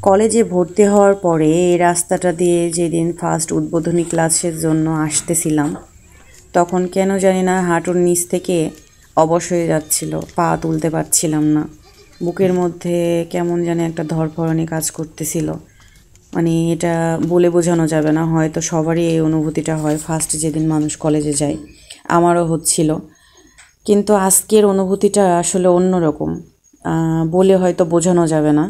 কলেজে ভর্তি হওয়ার পরে এই রাস্তাটা দিয়ে যেদিন ফার্স্ট উদ্বোধনী ক্লাসের জন্য আসতেছিলাম, তখন কেন জানি না হাঁটুর নিচ থেকে অবশ হয়ে যাচ্ছিল, পা তুলতে পারছিলাম না। বুকের মধ্যে কেমন জানি একটা ধড়ফড়ানি কাজ করতেছিল। মানে এটা বলে বোঝানো যাবে না, হয়তো সবারই এই অনুভূতিটা হয় ফার্স্ট যেদিন মানুষ কলেজে যায়। আমারও হচ্ছিল, কিন্তু আজকের অনুভূতিটা আসলে অন্যরকম। বলে হয়তো বোঝানো যাবে না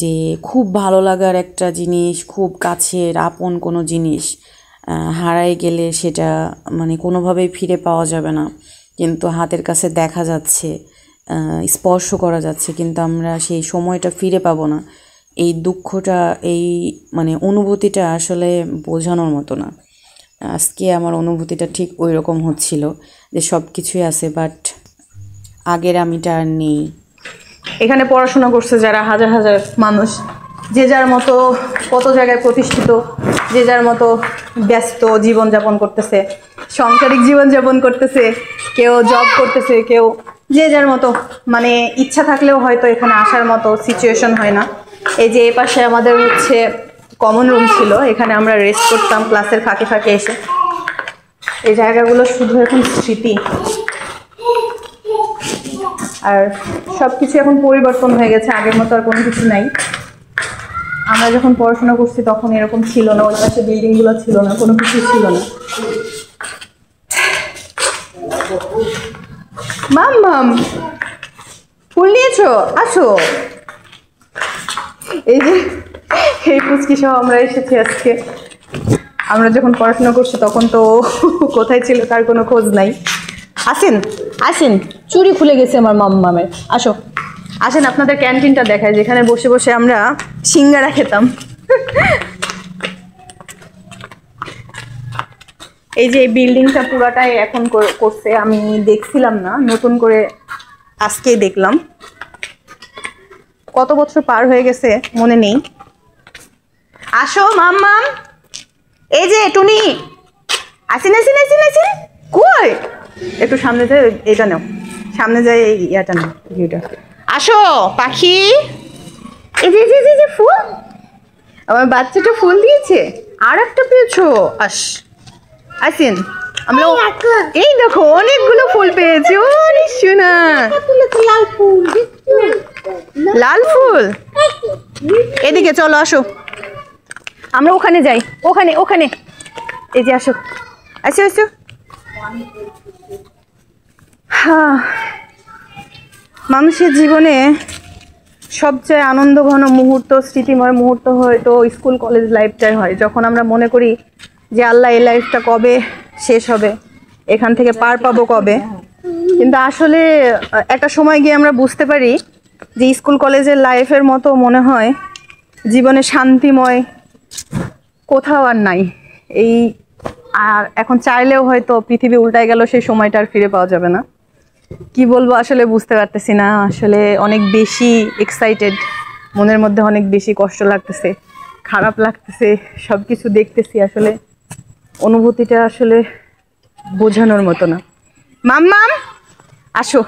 যে খুব ভালো লাগার একটা জিনিস, খুব কাছের আপন কোনো জিনিস হারায় গেলে সেটা মানে কোনোভাবেই ফিরে পাওয়া যাবে না, কিন্তু হাতের কাছে দেখা যাচ্ছে, স্পর্শ করা যাচ্ছে, কিন্তু আমরা সেই সময়টা ফিরে পাবো না। এই দুঃখটা, এই মানে অনুভূতিটা আসলে বোঝানোর মতো না। আজকে আমার অনুভূতিটা ঠিক ওই রকম হচ্ছিল যে সব কিছুই আছে, বাট আগের আমিটা আর নেই। এখানে পড়াশোনা করছে যারা হাজার হাজার মানুষ, যে যার মতো কত জায়গায় প্রতিষ্ঠিত, যে যার মতো ব্যস্ত জীবনযাপন করতেছে, সাংসারিক জীবনযাপন করতেছে, কেউ জব করতেছে, কেউ যে যার মতো, মানে ইচ্ছা থাকলেও হয়তো এখানে আসার মতো সিচুয়েশন হয় না। এই যে এ পাশে আমাদের হচ্ছে কমন রুম ছিল, এখানে আমরা রেস্ট করতাম ক্লাসের ফাঁকে ফাঁকে এসে। এই জায়গাগুলো শুধু এখন স্মৃতি, আর সব কিছু এখন পরিবর্তন হয়ে গেছে, আগের মতো আর কোনো কিছু নাই। আমরা যখন পড়াশোনা করছি তখন এরকম ছিল না, ওই পাশে বিল্ডিংগুলো ছিল না, কোনো কিছু ছিল না। মাম মাম ফুল নিয়েছো, আসো। এই যে এই পুচকি সহ আমরা এসেছি আজকে। আমরা যখন পড়াশোনা করছি তখন তো কোথায় ছিল তার কোনো খোঁজ নাই। আসেন আসেন, চুড়ি খুলে গেছে আমার মামের। আসো আসেন, আপনাদের ক্যান্টিনটা দেখায়, যেখানে বসে বসে আমরা সিঙ্গারা খেতাম। এই যে এই বিল্ডিংটা পুরাটাই এখন করছে, আমি দেখছিলাম না, নতুন করে আজকেই দেখলাম। কত বছর পার হয়ে গেছে মনে নেই। আসো মাম্মাম, এই যে টুনি, আসেন আসেন আসেন আসেন। কই, একটু সামনে যাই, এটা নাও, সামনে যাই, ইয়াটা নাও, ভিউটা। আসো পাখি, এই যে যে যে ফুল, আমার বাচ্চাটা ফুল দিয়েছে, আর একটা পেয়েছো। আসেন আমরা, এই দেখো অনেকগুলো ফুল পেয়েছি। ও শোনা, লাল ফুল, লাল ফুল। এদিকে চলো, আসো আমরা ওখানে যাই, ওখানে ওখানে, এই যে আসো আসো আসো। হ্যাঁ, মানুষের জীবনে সবচেয়ে আনন্দঘন মুহূর্ত, স্মৃতিময় মুহূর্ত হয়তো স্কুল কলেজ লাইফটাই হয়, যখন আমরা মনে করি যে আল্লাহ এই লাইফটা কবে শেষ হবে, এখান থেকে পার পাবো কবে। কিন্তু আসলে একটা সময় গিয়ে আমরা বুঝতে পারি যে স্কুল কলেজের লাইফের মতো মনে হয় জীবনে শান্তিময় কোথাও আর নাই। এই আর এখন চাইলেও হয়তো পৃথিবী উল্টায় গেল, সেই সময়টা আর ফিরে পাওয়া যাবে না। কি বলবো আসলে বুঝতে পারতেছি না, আসলে অনেক বেশি এক্সাইটেড, মনের মধ্যে অনেক বেশি কষ্ট লাগতেছে, খারাপ লাগতেছে, সব কিছু দেখতেছি, আসলে অনুভূতিটা আসলে বোঝানোর মতো না। মাম্মাম আসো,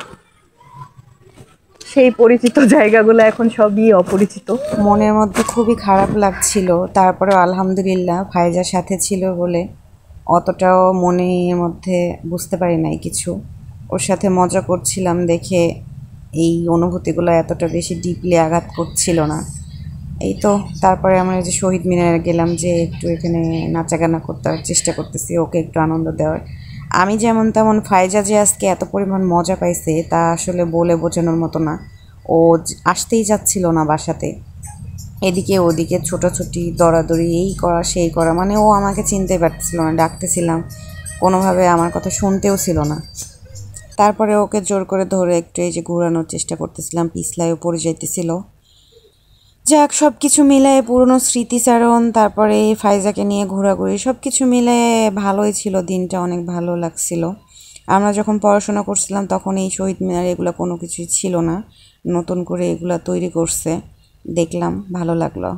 সেই পরিচিত জায়গাগুলো এখন সবই অপরিচিত। মনের মধ্যে খুবই খারাপ লাগছিল, তারপরে আলহামদুলিল্লাহ ফাইজার সাথে ছিল বলে অতটাও মনের মধ্যে বুঝতে পারি নাই কিছু। ওর সাথে মজা করছিলাম দেখে এই অনুভূতিগুলো এতটা বেশি ডিপলি আঘাত করছিল না। এই তো তারপরে আমরা যে শহীদ মিনারে গেলাম, যে একটু এখানে নাচাগানা করতে চেষ্টা করতেছি, ওকে একটু আনন্দ দেওয়ার। আমি যেমন তেমন, ফাইজা যে আজকে এত পরিমাণ মজা পাইছে তা আসলে বলে বোঝানোর মতো না। ও আসতেই যাচ্ছিল না বাসাতে, এদিকে ওদিকে ছোটাছুটি, দৌড়াদৌড়ি, এই করা সেই করা, মানে ও আমাকে চিনতে পারতেছিল না। ডাকতেছিলাম, কোনোভাবে আমার কথা শুনতেও ছিল না। তারপরে ওকে জোর করে ধরে একটু এই যে ঘোরানোর চেষ্টা করতেছিলাম, পিছলায়ও পড়ে যাইতেছিল। যাক, সব কিছু মিলে পুরনো স্মৃতিচারণ, তারপরে ফাইজাকে নিয়ে ঘোরাঘুরি, সব কিছু মিলে ভালোই ছিল, দিনটা অনেক ভালো লাগছিল। আমরা যখন পড়াশোনা করছিলাম তখন এই শহীদ মিনার এগুলো কোনো কিছুই ছিল না, নতুন করে এগুলো তৈরি করছে, দেখলাম, ভালো লাগলো।